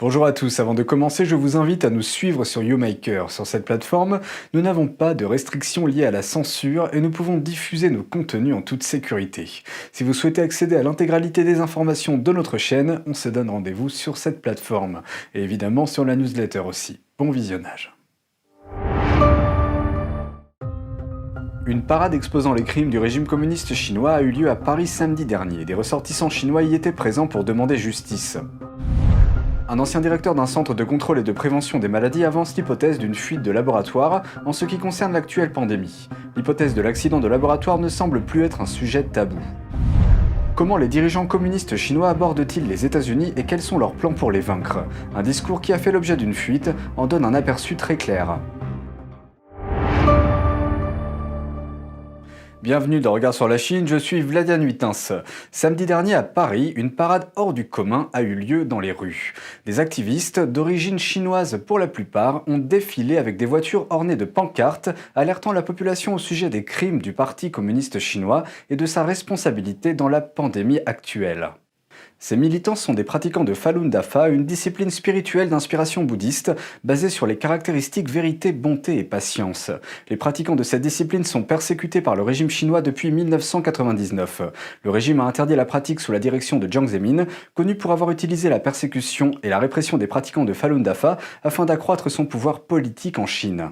Bonjour à tous, avant de commencer, je vous invite à nous suivre sur YouMaker. Sur cette plateforme, nous n'avons pas de restrictions liées à la censure et nous pouvons diffuser nos contenus en toute sécurité. Si vous souhaitez accéder à l'intégralité des informations de notre chaîne, on se donne rendez-vous sur cette plateforme. Et évidemment sur la newsletter aussi. Bon visionnage. Une parade exposant les crimes du régime communiste chinois a eu lieu à Paris samedi dernier. Des ressortissants chinois y étaient présents pour demander justice. Un ancien directeur d'un centre de contrôle et de prévention des maladies avance l'hypothèse d'une fuite de laboratoire en ce qui concerne l'actuelle pandémie. L'hypothèse de l'accident de laboratoire ne semble plus être un sujet tabou. Comment les dirigeants communistes chinois abordent-ils les États-Unis et quels sont leurs plans pour les vaincre? Un discours qui a fait l'objet d'une fuite en donne un aperçu très clair. Bienvenue dans Regard sur la Chine, je suis Vladian Huitens. Samedi dernier à Paris, une parade hors du commun a eu lieu dans les rues. Des activistes, d'origine chinoise pour la plupart, ont défilé avec des voitures ornées de pancartes, alertant la population au sujet des crimes du Parti communiste chinois et de sa responsabilité dans la pandémie actuelle. Ces militants sont des pratiquants de Falun Dafa, une discipline spirituelle d'inspiration bouddhiste basée sur les caractéristiques vérité, bonté et patience. Les pratiquants de cette discipline sont persécutés par le régime chinois depuis 1999. Le régime a interdit la pratique sous la direction de Jiang Zemin, connu pour avoir utilisé la persécution et la répression des pratiquants de Falun Dafa afin d'accroître son pouvoir politique en Chine.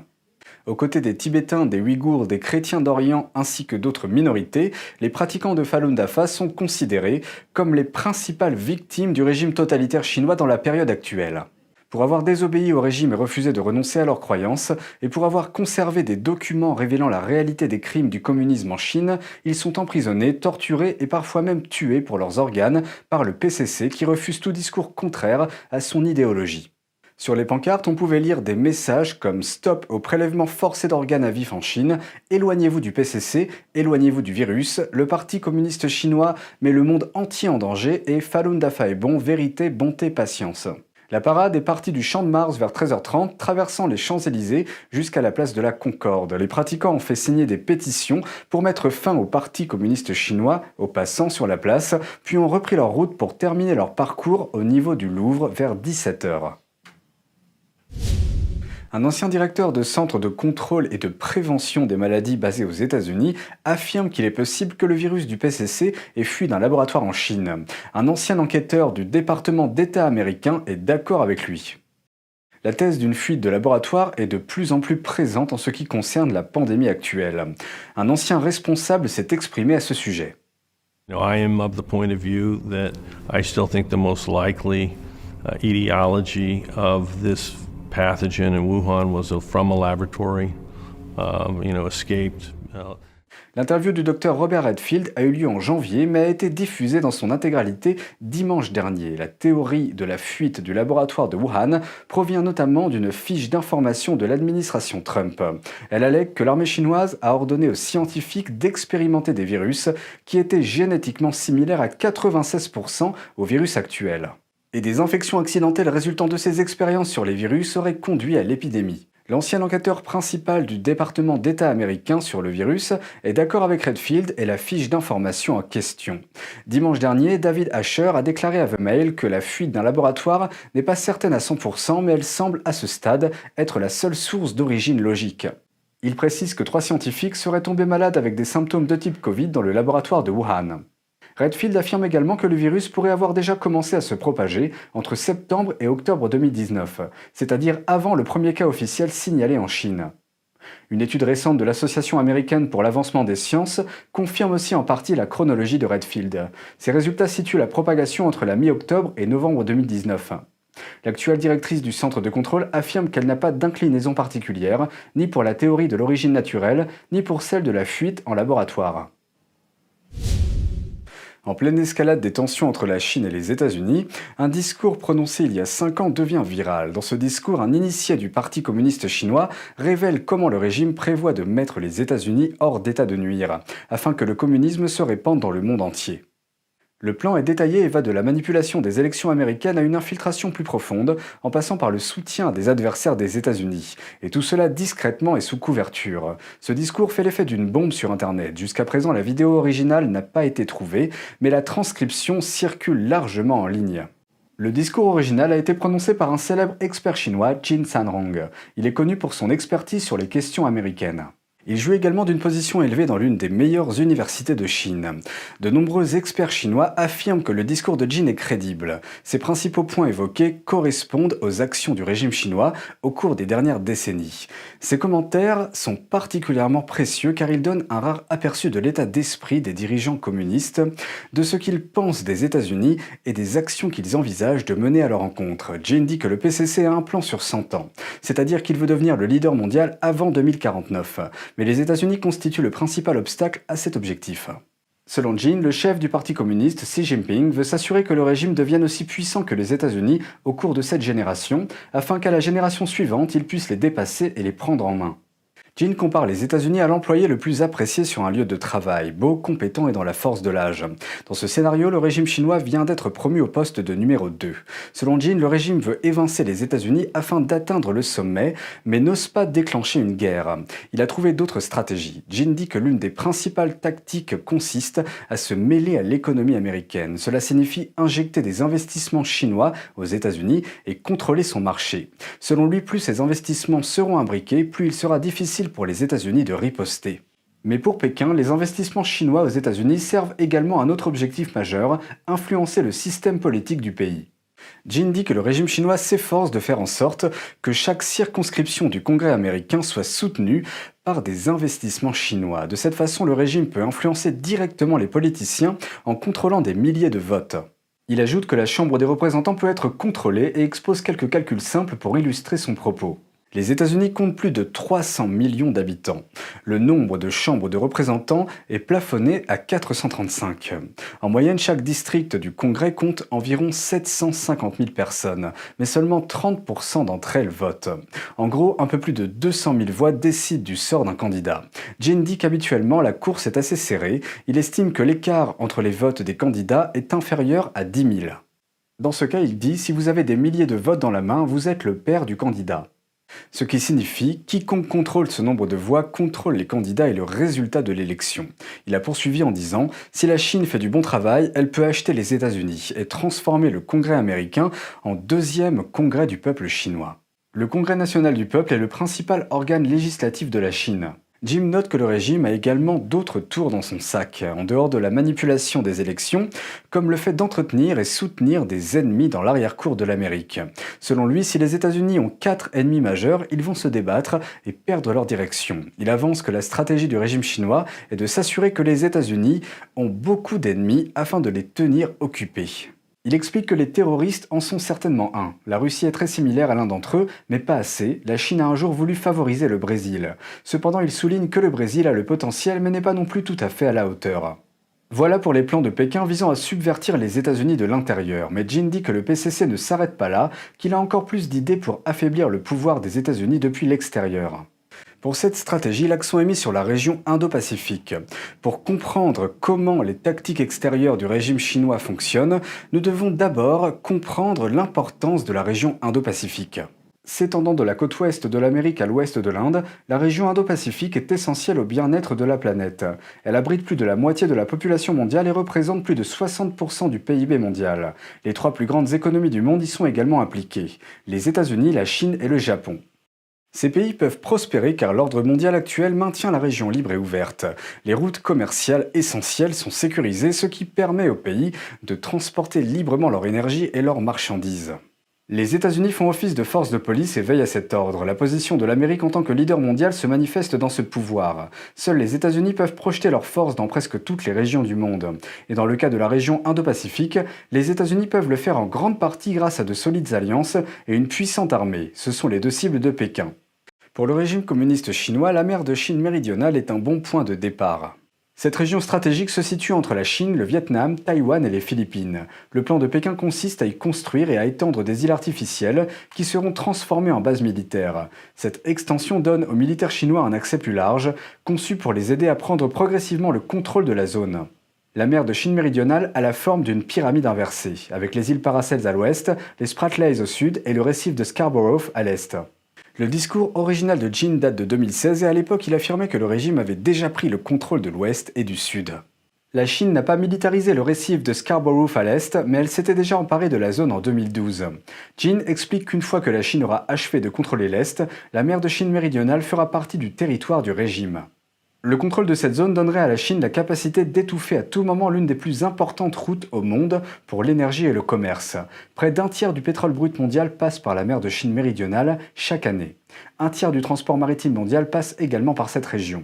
Aux côtés des Tibétains, des Ouïghours, des chrétiens d'Orient ainsi que d'autres minorités, les pratiquants de Falun Dafa sont considérés comme les principales victimes du régime totalitaire chinois dans la période actuelle. Pour avoir désobéi au régime et refusé de renoncer à leurs croyances, et pour avoir conservé des documents révélant la réalité des crimes du communisme en Chine, ils sont emprisonnés, torturés et parfois même tués pour leurs organes par le PCC qui refuse tout discours contraire à son idéologie. Sur les pancartes, on pouvait lire des messages comme « Stop au prélèvement forcé d'organes à vif en Chine »,« Éloignez-vous du PCC »,« Éloignez-vous du virus »,« Le Parti communiste chinois met le monde entier en danger » et « Falun Dafa est bon, vérité, bonté, patience ». La parade est partie du Champ de Mars vers 13h30, traversant les Champs-Élysées jusqu'à la place de la Concorde. Les pratiquants ont fait signer des pétitions pour mettre fin au Parti communiste chinois aux passants sur la place, puis ont repris leur route pour terminer leur parcours au niveau du Louvre vers 17h. Un ancien directeur de centre de contrôle et de prévention des maladies basé aux États-Unis affirme qu'il est possible que le virus du PCC ait fui d'un laboratoire en Chine. Un ancien enquêteur du département d'État américain est d'accord avec lui. La thèse d'une fuite de laboratoire est de plus en plus présente en ce qui concerne la pandémie actuelle. Un ancien responsable s'est exprimé à ce sujet. I am of the point of view that I still think the most likely etiology of this pathogen in Wuhan was from a laboratory, escaped. L'interview du docteur Robert Redfield a eu lieu en janvier, mais a été diffusée dans son intégralité dimanche dernier. La théorie de la fuite du laboratoire de Wuhan provient notamment d'une fiche d'information de l'administration Trump. Elle allègue que l'armée chinoise a ordonné aux scientifiques d'expérimenter des virus qui étaient génétiquement similaires à 96% au virus actuel. Et des infections accidentelles résultant de ces expériences sur les virus auraient conduit à l'épidémie. L'ancien enquêteur principal du département d'État américain sur le virus est d'accord avec Redfield et la fiche d'information en question. Dimanche dernier, David Asher a déclaré à The Mail que la fuite d'un laboratoire n'est pas certaine à 100%, mais elle semble à ce stade être la seule source d'origine logique. Il précise que 3 scientifiques seraient tombés malades avec des symptômes de type Covid dans le laboratoire de Wuhan. Redfield affirme également que le virus pourrait avoir déjà commencé à se propager entre septembre et octobre 2019, c'est-à-dire avant le premier cas officiel signalé en Chine. Une étude récente de l'Association américaine pour l'avancement des sciences confirme aussi en partie la chronologie de Redfield. Ces résultats situent la propagation entre la mi-octobre et novembre 2019. L'actuelle directrice du centre de contrôle affirme qu'elle n'a pas d'inclinaison particulière, ni pour la théorie de l'origine naturelle, ni pour celle de la fuite en laboratoire. En pleine escalade des tensions entre la Chine et les États-Unis, un discours prononcé il y a 5 ans devient viral. Dans ce discours, un initié du Parti communiste chinois révèle comment le régime prévoit de mettre les États-Unis hors d'état de nuire, afin que le communisme se répande dans le monde entier. Le plan est détaillé et va de la manipulation des élections américaines à une infiltration plus profonde, en passant par le soutien à des adversaires des États-Unis. Et tout cela discrètement et sous couverture. Ce discours fait l'effet d'une bombe sur Internet. Jusqu'à présent, la vidéo originale n'a pas été trouvée, mais la transcription circule largement en ligne. Le discours original a été prononcé par un célèbre expert chinois, Qin Sanrong. Il est connu pour son expertise sur les questions américaines. Il jouit également d'une position élevée dans l'une des meilleures universités de Chine. De nombreux experts chinois affirment que le discours de Qin est crédible. Ses principaux points évoqués correspondent aux actions du régime chinois au cours des dernières décennies. Ces commentaires sont particulièrement précieux car ils donnent un rare aperçu de l'état d'esprit des dirigeants communistes, de ce qu'ils pensent des États-Unis et des actions qu'ils envisagent de mener à leur encontre. Qin dit que le PCC a un plan sur 100 ans, c'est-à-dire qu'il veut devenir le leader mondial avant 2049. Mais les États-Unis constituent le principal obstacle à cet objectif. Selon Qin, le chef du Parti communiste, Xi Jinping, veut s'assurer que le régime devienne aussi puissant que les États-Unis au cours de cette génération, afin qu'à la génération suivante, il puisse les dépasser et les prendre en main. Qin compare les États-Unis à l'employé le plus apprécié sur un lieu de travail, beau, compétent et dans la force de l'âge. Dans ce scénario, le régime chinois vient d'être promu au poste de numéro 2. Selon Qin, le régime veut évincer les États-Unis afin d'atteindre le sommet, mais n'ose pas déclencher une guerre. Il a trouvé d'autres stratégies. Qin dit que l'une des principales tactiques consiste à se mêler à l'économie américaine. Cela signifie injecter des investissements chinois aux États-Unis et contrôler son marché. Selon lui, plus ces investissements seront imbriqués, plus il sera difficile pour les États-Unis de riposter. Mais pour Pékin, les investissements chinois aux États-Unis servent également un autre objectif majeur, influencer le système politique du pays. Qin dit que le régime chinois s'efforce de faire en sorte que chaque circonscription du Congrès américain soit soutenue par des investissements chinois. De cette façon, le régime peut influencer directement les politiciens en contrôlant des milliers de votes. Il ajoute que la Chambre des représentants peut être contrôlée et expose quelques calculs simples pour illustrer son propos. Les États-Unis comptent plus de 300 millions d'habitants. Le nombre de chambres de représentants est plafonné à 435. En moyenne, chaque district du Congrès compte environ 750 000 personnes, mais seulement 30% d'entre elles votent. En gros, un peu plus de 200 000 voix décident du sort d'un candidat. Qin dit qu'habituellement, la course est assez serrée. Il estime que l'écart entre les votes des candidats est inférieur à 10 000. Dans ce cas, il dit « Si vous avez des milliers de votes dans la main, vous êtes le père du candidat ». Ce qui signifie quiconque contrôle ce nombre de voix contrôle les candidats et le résultat de l'élection. Il a poursuivi en disant « Si la Chine fait du bon travail, elle peut acheter les États-Unis et transformer le Congrès américain en deuxième congrès du peuple chinois. » Le Congrès national du peuple est le principal organe législatif de la Chine. Jim note que le régime a également d'autres tours dans son sac, en dehors de la manipulation des élections, comme le fait d'entretenir et soutenir des ennemis dans l'arrière-cour de l'Amérique. Selon lui, si les États-Unis ont 4 ennemis majeurs, ils vont se débattre et perdre leur direction. Il avance que la stratégie du régime chinois est de s'assurer que les États-Unis ont beaucoup d'ennemis afin de les tenir occupés. Il explique que les terroristes en sont certainement un. La Russie est très similaire à l'un d'entre eux, mais pas assez. La Chine a un jour voulu favoriser le Brésil. Cependant, il souligne que le Brésil a le potentiel, mais n'est pas non plus tout à fait à la hauteur. Voilà pour les plans de Pékin visant à subvertir les États-Unis de l'intérieur, mais Qin dit que le PCC ne s'arrête pas là, qu'il a encore plus d'idées pour affaiblir le pouvoir des États-Unis depuis l'extérieur. Pour cette stratégie, l'accent est mis sur la région Indo-Pacifique. Pour comprendre comment les tactiques extérieures du régime chinois fonctionnent, nous devons d'abord comprendre l'importance de la région Indo-Pacifique. S'étendant de la côte ouest de l'Amérique à l'ouest de l'Inde, la région Indo-Pacifique est essentielle au bien-être de la planète. Elle abrite plus de la moitié de la population mondiale et représente plus de 60% du PIB mondial. Les 3 plus grandes économies du monde y sont également impliquées, les États-Unis, la Chine et le Japon. Ces pays peuvent prospérer car l'ordre mondial actuel maintient la région libre et ouverte. Les routes commerciales essentielles sont sécurisées, ce qui permet aux pays de transporter librement leur énergie et leurs marchandises. Les États-Unis font office de force de police et veillent à cet ordre. La position de l'Amérique en tant que leader mondial se manifeste dans ce pouvoir. Seuls les États-Unis peuvent projeter leurs forces dans presque toutes les régions du monde. Et dans le cas de la région Indo-Pacifique, les États-Unis peuvent le faire en grande partie grâce à de solides alliances et une puissante armée. Ce sont les 2 cibles de Pékin. Pour le régime communiste chinois, la mer de Chine méridionale est un bon point de départ. Cette région stratégique se situe entre la Chine, le Vietnam, Taïwan et les Philippines. Le plan de Pékin consiste à y construire et à étendre des îles artificielles qui seront transformées en bases militaires. Cette extension donne aux militaires chinois un accès plus large, conçu pour les aider à prendre progressivement le contrôle de la zone. La mer de Chine méridionale a la forme d'une pyramide inversée, avec les îles Paracels à l'ouest, les Spratlys au sud et le récif de Scarborough à l'est. Le discours original de Qin date de 2016 et à l'époque il affirmait que le régime avait déjà pris le contrôle de l'Ouest et du Sud. La Chine n'a pas militarisé le récif de Scarborough à l'est, mais elle s'était déjà emparée de la zone en 2012. Jin explique qu'une fois que la Chine aura achevé de contrôler l'est, la mer de Chine méridionale fera partie du territoire du régime. Le contrôle de cette zone donnerait à la Chine la capacité d'étouffer à tout moment l'une des plus importantes routes au monde pour l'énergie et le commerce. Près d'un tiers du pétrole brut mondial passe par la mer de Chine méridionale chaque année. Un tiers du transport maritime mondial passe également par cette région.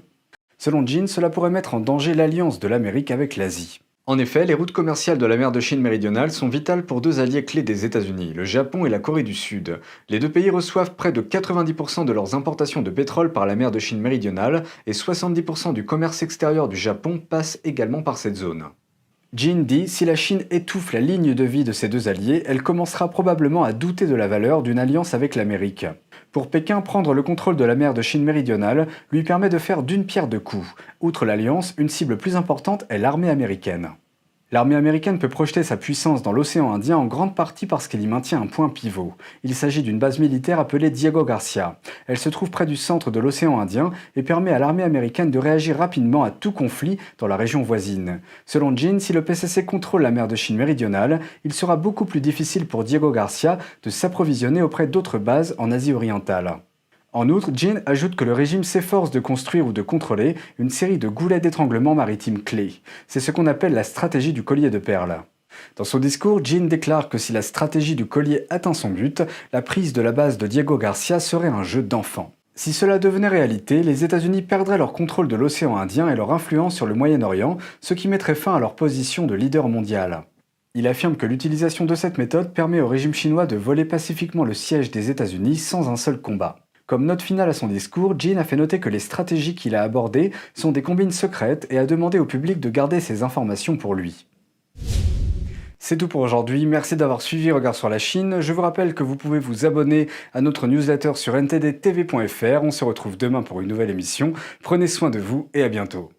Selon Jin, cela pourrait mettre en danger l'alliance de l'Amérique avec l'Asie. En effet, les routes commerciales de la mer de Chine méridionale sont vitales pour deux alliés clés des États-Unis, le Japon et la Corée du Sud. Les deux pays reçoivent près de 90% de leurs importations de pétrole par la mer de Chine méridionale et 70% du commerce extérieur du Japon passe également par cette zone. Jin dit, si la Chine étouffe la ligne de vie de ces deux alliés, elle commencera probablement à douter de la valeur d'une alliance avec l'Amérique. Pour Pékin, prendre le contrôle de la mer de Chine méridionale lui permet de faire d'une pierre deux coups. Outre l'alliance, une cible plus importante est l'armée américaine. L'armée américaine peut projeter sa puissance dans l'océan Indien en grande partie parce qu'elle y maintient un point pivot. Il s'agit d'une base militaire appelée Diego Garcia. Elle se trouve près du centre de l'océan Indien et permet à l'armée américaine de réagir rapidement à tout conflit dans la région voisine. Selon Jin, si le PCC contrôle la mer de Chine méridionale, il sera beaucoup plus difficile pour Diego Garcia de s'approvisionner auprès d'autres bases en Asie orientale. En outre, Jin ajoute que le régime s'efforce de construire ou de contrôler une série de goulets d'étranglement maritimes clés. C'est ce qu'on appelle la stratégie du collier de perles. Dans son discours, Jin déclare que si la stratégie du collier atteint son but, la prise de la base de Diego Garcia serait un jeu d'enfant. Si cela devenait réalité, les États-Unis perdraient leur contrôle de l'océan Indien et leur influence sur le Moyen-Orient, ce qui mettrait fin à leur position de leader mondial. Il affirme que l'utilisation de cette méthode permet au régime chinois de voler pacifiquement le siège des États-Unis sans un seul combat. Comme note finale à son discours, Jin a fait noter que les stratégies qu'il a abordées sont des combines secrètes et a demandé au public de garder ces informations pour lui. C'est tout pour aujourd'hui, merci d'avoir suivi Regard sur la Chine. Je vous rappelle que vous pouvez vous abonner à notre newsletter sur ntdtv.fr. On se retrouve demain pour une nouvelle émission. Prenez soin de vous et à bientôt.